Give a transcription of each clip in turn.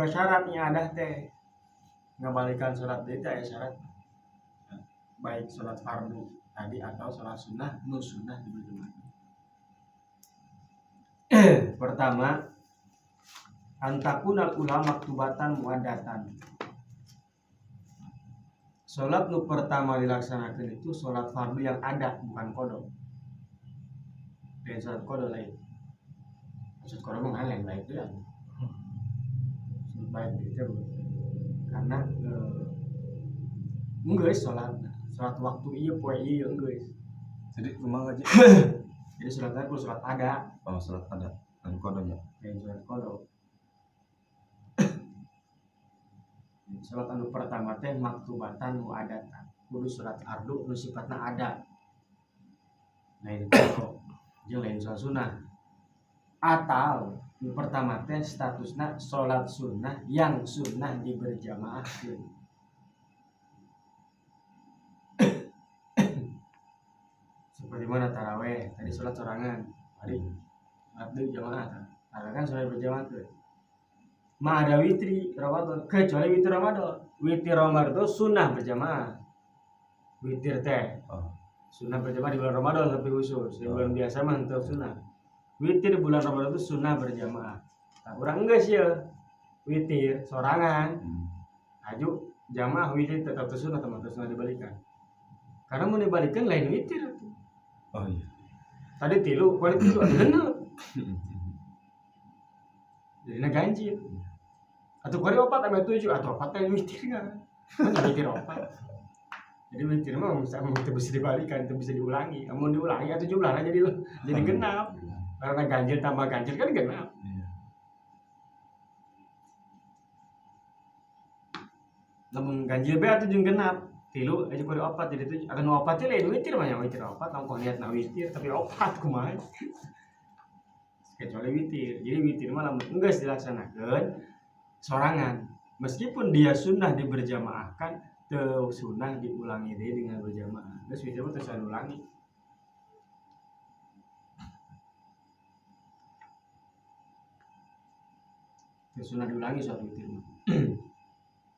boga syaratnya ada teh ngabalikan sholat deui teh aya syarat baik sholat fardu tadi atau sholat sunnah nu sunnah di berjamaah. Pertama, antakuna ulama maktubatan muadatan. Sholat nu pertama dilaksanakan itu sholat fardu yang ada, bukan kodok. Dan sholat kodok lain. Sholat kodok mah lain baik itu ya. Sholat baik itu karena geus sholat waktu iya poe iya geus. Jadi kumaha aja. Jadi sholatnya kudu sholat ada. Oh, sholat ada dan kodoknya. Dan sholat kodok. Sholat anu pertama teh maktubatan muadatan. Kudu sholat fardu nu sifatna ada. Nah itu kodok. Jeung lain sholat sunnah. Atau anu pertama teh statusna sholat sunnah yang sunnah diberjamaahkeun. Seperti mana taraweh, tadi sholat sorangan, tadi sholat deui jamaah. Taraweh kan sholat berjamaah tuh. Ma ada witri Ramadan, kecuali witri Ramadan. Witri Ramadan itu sunnah berjamaah. Witir teh sunnah berjamaah di bulan Ramadan tapi khusus. Di bulan biasa mah henteu sunnah. Witir di bulan Ramadan itu sunnah berjamaah. Nah, urang geus ya. Witir sorangan. Aju jamaah witir tetap sunnah teman-teman sunnah dibalikan. Karena mau dibalikan lain witir. Oh iya. Tadi tilu, kuali tilu ada genep. Jadi ganjil. Atau kuali 4 sampai 7 atau 4 yang witir kan. Mana witir 4. Jadi witir mah bisa dibalikan, itu bisa diulangi. Mau diulangi atau jumlahnya jadi genap. Karena ganjil tambah ganjil kan genap. Namun ganjil be atau jeung genap. Tilu aja kudu 4 jadi 7. Akan 4 teh lain witir mah nya witir 4 tangkong niatna witir tapi 4 kumaha. Kecuali witir. Jadi witir mah lamun geus dilaksanakeun sorangan. Meskipun dia sunnah diberjamaahkan, teu sunnah diulangi deui dengan berjamaah. Geus witir mah teu usah diulangi. Teu sunnah diulangi suatu witir mah.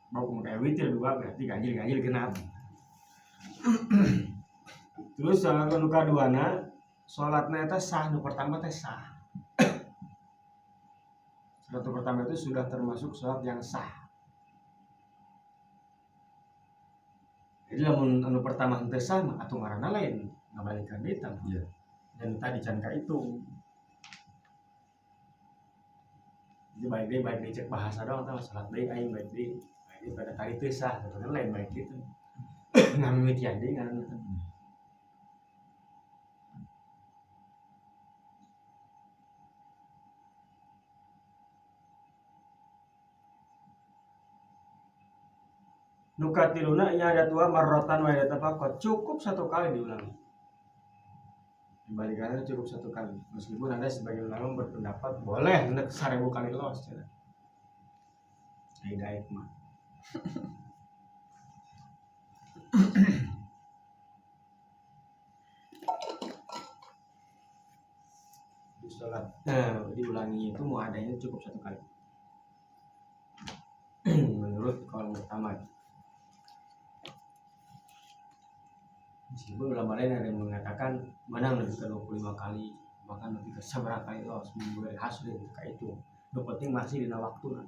Mau kayak witir 2 berarti ganjil genap. Terus anu kaduana salatna eta sah, nu pertama teh sah. Salat pertama itu sudah termasuk salat yang sah. Jadi lamun anu pertama teu sah mah atuh ngaranna lain, ngabalikan deui tah. Iya. Dan tadi can ka itu. Jadi baik deui cek bahasa doang tah salat deui aing baik deui. Ini pada kali teu sah, kan lain baik gitu. Ngamimitian deui ngaranna. Nukatiluna nya ada tua marrotan wa ada tafaqat, cukup 1 kali diulangi. Dibalikannya cukup 1 kali. Meskipun ada sebagian ulama berpendapat boleh hendak 1000 kali los. Hidayat mah. Di sholat diulangi itu mau adanya cukup 1 kali. Menurut kaul pertama. Meskipun ulama lain ada yang mengatakan menang lebih ke 25 kali, bahkan lebih ke seberapa kali los memulai hasil kayak itu. Yang penting masih dina waktu.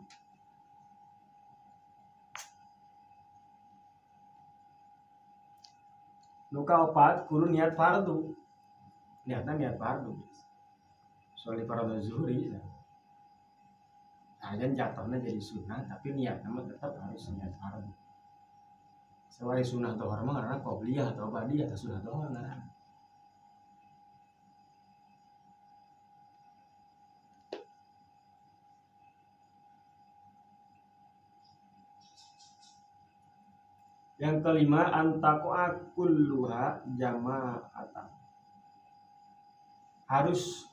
Nuka 4 kudu niat fardu. Niatnya niat fardu. Soalnya fardu zuhri. Nah, dan jatuhnya jadi sunnah, tapi niatnya tetap harus niat fardu. Selain sunnah dohor mah karena qobliyah atau ba'diyah atau sunnah dohor nah. Yang kelima antaqa'a kulluha jama'atan. Harus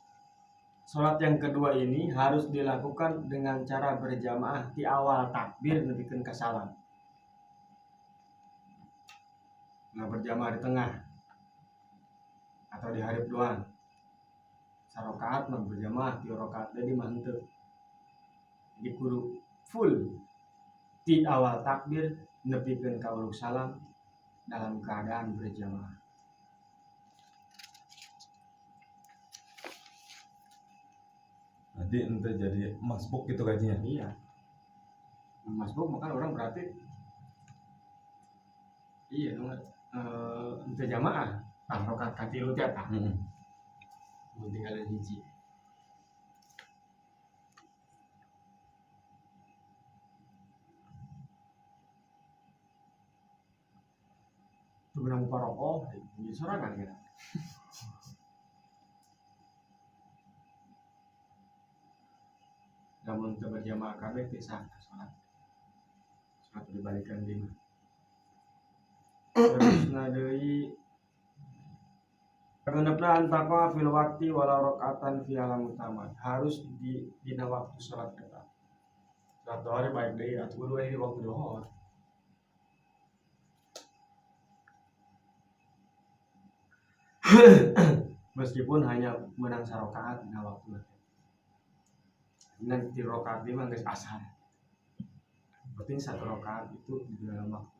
sholat yang kedua ini harus dilakukan dengan cara berjamaah di awal takbir nepikeun ka salam. Nggak berjamaah di tengah atau di hareup doang. Sarokaat mah berjamaah 3 rakaat deui mah henteu. Jadi kudu full di awal takbir nepikeun ka uluk salam dalam keadaan berjamaah. Nanti ente jadi masbuk gitu gajinya. Iya. Masbuk makan orang berarti iya dong. Ente jamaah tah rokat katilu teh tah. Mun tinggal hiji. Itu benang paroko di sorangan kita. Namun teu berjamaah kabeh teu sah salat. Salat dibalikan lima. Terusna deui Genepna antaqwa fil waqti walau rakaatan fi alam utama. Harus di dina waktu salat kita. Salat dohor baik deui atuh kudu di waktu dohor. Meskipun hanya menang sarakaat dina waktu. Nanti rakaat lima geus asar. Penting satu rakaat itu di dalam waktu.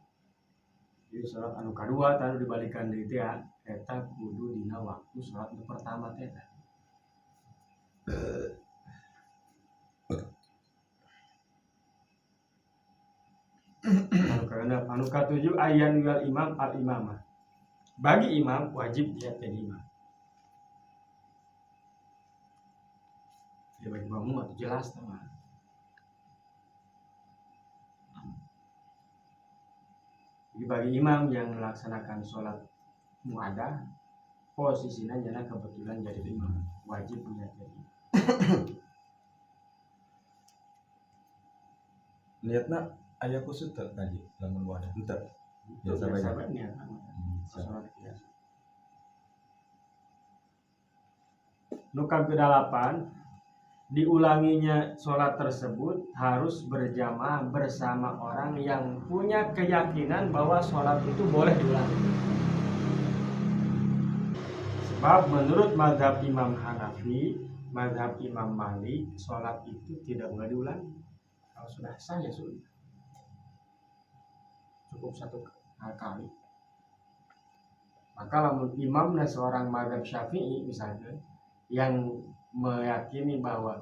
Jadi salat anu kadua tanu dibalikan deui teh eta kudu dina waktu salat nu pertama teh. Anu katujuh ayan wal imam al imamah. Bagi imam wajib dia jadi imam. Ya bagi makmum itu jelas teman. Jadi bagi imam yang melaksanakan sholat muadah, posisinya nyana kebetulan jadi imam, wajib punya jadi. Niatna aya kusut teh tadi lamun wadah. Henteu. Biasa bae. Biasa niat sholat biasa. Nukam ke-8 diulanginya sholat tersebut harus berjamaah bersama orang yang punya keyakinan bahwa sholat itu boleh diulangi. Sebab menurut mazhab Imam Hanafi, mazhab Imam Malik, sholat itu tidak boleh diulangi. Kalau sudah sah ya sudah, cukup satu kali. Maka lamun imam dan seorang mazhab Syafi'i misalnya yang meyakini bahwa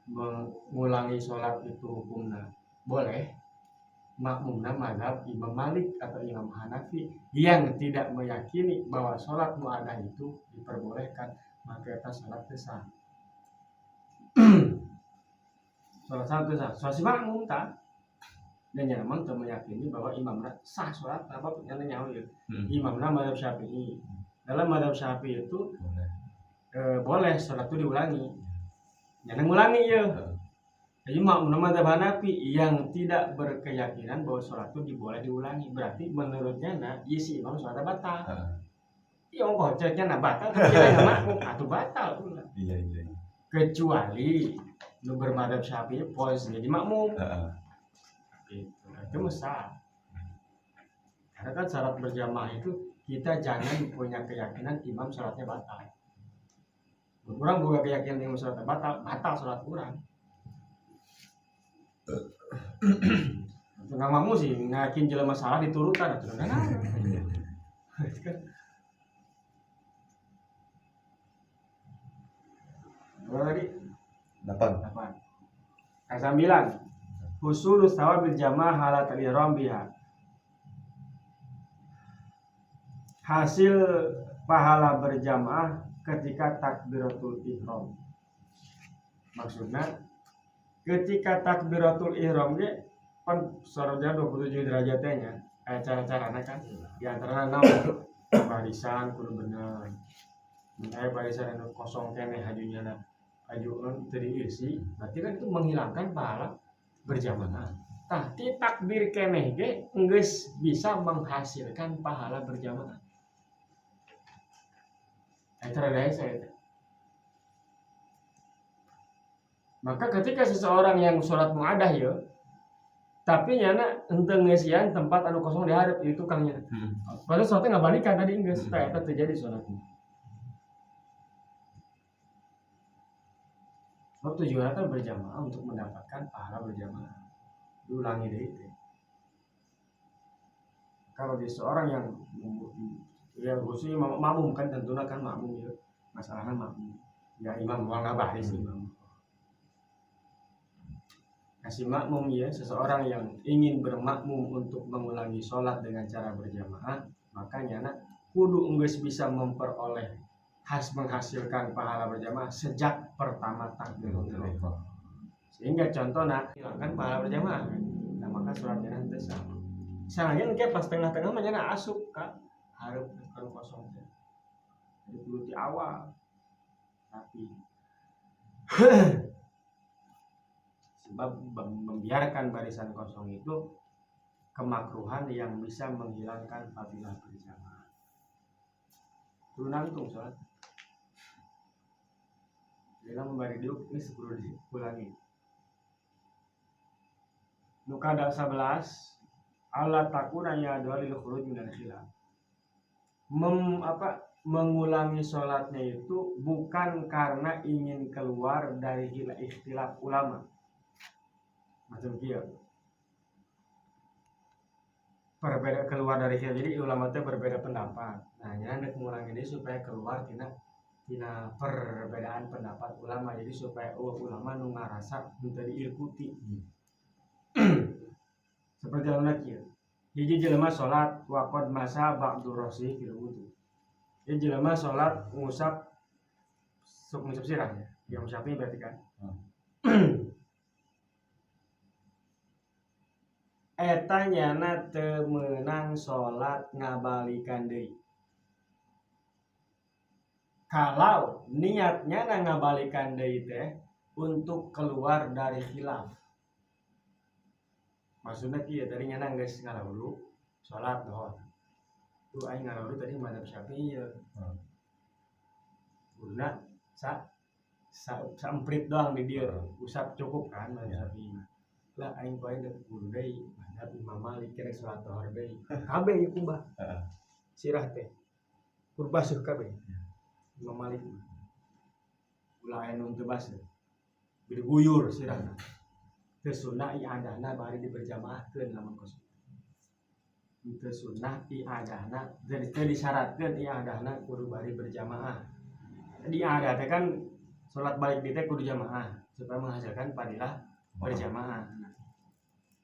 mengulangi sholat itu hukumnya boleh, makmumna mazhab Imam Malik atau Imam Hanafi yang tidak meyakini bahwa sholat muadah itu diperbolehkan, maka kita sholat sah. Sholat sah itu sah. Sholat si makmum tak, dan yang memang tak meyakini bahwa imamna sah sholat apa pun yang nyawa ya. Imamna mazhab Syafi'i. Dalam mazhab Syafi'i itu boleh sholat itu diulangi. Jangan ngulangi ya. Jadi makmum mazhab Hanafi yang tidak berkeyakinan bahwa sholat itu boleh diulangi, berarti menurutnya iya si imam sholatnya batal. Iya kok ceknya batal, kira makmum atau batal pula. Iya. Kecuali nu bermadzhab Syafi'i posisinya di makmum. Itu mesah. Karena kan syarat berjamaah itu kita jangan punya keyakinan imam sholatnya batal. Kurang buka keyakinan imam sholatnya batal sholat kurang. Tengah makmum sih ngakin jelema salah diturunkan atau nah. Berapa tadi? 8. Ke-9 husulus thawabil jamaah halatal ihram biha. Hasil pahala berjamaah ketika takbiratul ihram. Maksudnya ketika takbiratul ihram ge kan sorotnya 27 derajatnya cara-carana kan di antara naon barisan kudu bener. Mun barisan anu kosong keneh hajunya ajuan terisi, berarti kan itu menghilangkan pahala berjamaah. Tah ti takbir keneh ge geus bisa menghasilkan pahala berjamaah. Cara saya. Maka ketika seseorang yang sholat muadah ya, tapi nyana henteu ngeusian tempat anu kosong di hareup itu tukangnya. Padahal sholatnya nggak balikan tadi geus teh eta terjadi sholatnya. Sebab tujuannya kan berjamaah untuk mendapatkan pahala berjamaah. diulangi deh itu. Kalau dia seorang yang ya khususnya makmum kan tentunya kan makmum ya, masalahnya makmum ya imam wal nabah sih imam kasih makmum ya, seseorang yang ingin bermakmum untuk mengulangi sholat dengan cara berjamaah, makanya nak kudu enggeus bisa memperoleh menghasilkan pahala berjamaah sejak pertama takbiratul ihram. Sehingga contohnya hilangkan pahala berjamaah kan. Nah, maka sholatnya nanti sama. Misalnya engke pas tengah-tengah mah asup ka hareup kan kosong teh. Jadi kudu di awal. Tapi sebab membiarkan barisan kosong itu kemakruhan yang bisa menghilangkan fadilah berjamaah. Kudu nangtung sholat. Dia membari diuk ini 10 diulangi. Nukada 11 Allah takuna ya dalil khuruj minal khilaf. Mengulangi sholatnya itu bukan karena ingin keluar dari ikhtilaf ulama. Macam kia. Berbeda keluar dari khilaf. Jadi ulama itu berbeda pendapat. Nah, hendak mengulangi ini supaya keluar tina perbedaan pendapat ulama. Jadi supaya ulama nu ngarasa minta diikuti. Seperti halnya kieu. Hiji jelema salat wa qad masa ba'du rasi fil wudu. Hiji jelema salat ngusap sirah ya. Yang Syafi'i berarti kan. Eta nyana teu meunang salat ngabalikan deui. Kalau niatnya ngabalikan deui teh untuk keluar dari khilaf. Maksudnya kieu tadi nyana geus ngalawudu salat doang. Tu aing ngalawudu tadi madzhab Syafi'i ya. Guna saemprit doang di dieu, usap cukup kan madzhab Syafi'i. Lah aing poe deuk guru deui madzhab Imam Malik kira salat dohor deui. Kabeh ieu kumbah. Sirah teh. Kurbasuh kabeh. Imam Malik. Ulah aya nu teu basuh. Diguyur sirahna. Teu sunah i'adahna bari diberjamaahkeun lamun kosong. Teu sunah i'adahna jadi teu disyaratkeun i'adahna kudu bari berjamaah. I'adah teh kan salat balik di teh kudu jamaah supaya menghasilkan fadilah berjamaah.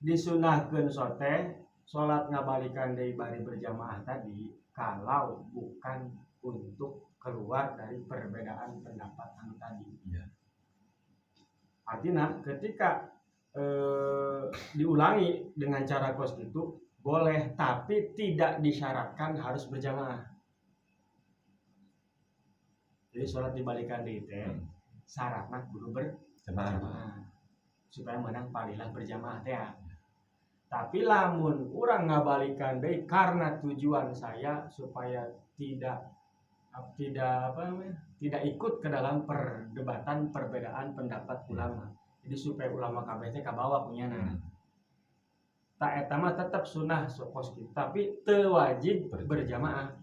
Disunahkeun sote salat ngabalikan deui bari berjamaah tadi kalau bukan untuk keluar dari perbedaan pendapat anu tadi. Ya. Artinya ketika diulangi dengan cara kos itu boleh, tapi tidak disyaratkan harus berjamaah. Jadi sholat dibalikan di teh syaratnya kudu berjamaah supaya menang palilah berjamaah teh. Tapi lamun urang ngabalikan deui karena tujuan saya supaya tidak ikut ke dalam perdebatan perbedaan pendapat ulama. Jadi supaya ulama kabeh teh kabawa punyana. Tak eta mah tetap sunah sokos kitu, tapi teu wajib berjamaah.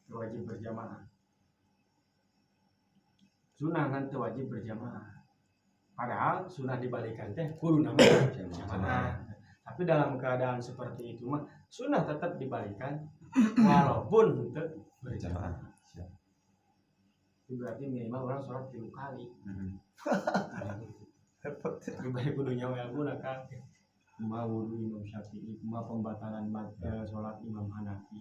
Teu wajib berjamaah. Sunah kan teu wajib berjamaah. Padahal sunah dibalikan teh kudu nama berjamaah. Tapi dalam keadaan seperti itu mah sunah tetap dibalikan walaupun teu berjamaah. Itu berarti minimal orang sholat 3 kali. Lebih kudu nyawa ilmu lah kan. Cuma wudu Imam Syafi'i, cuma pembatalan sholat Imam Hanafi.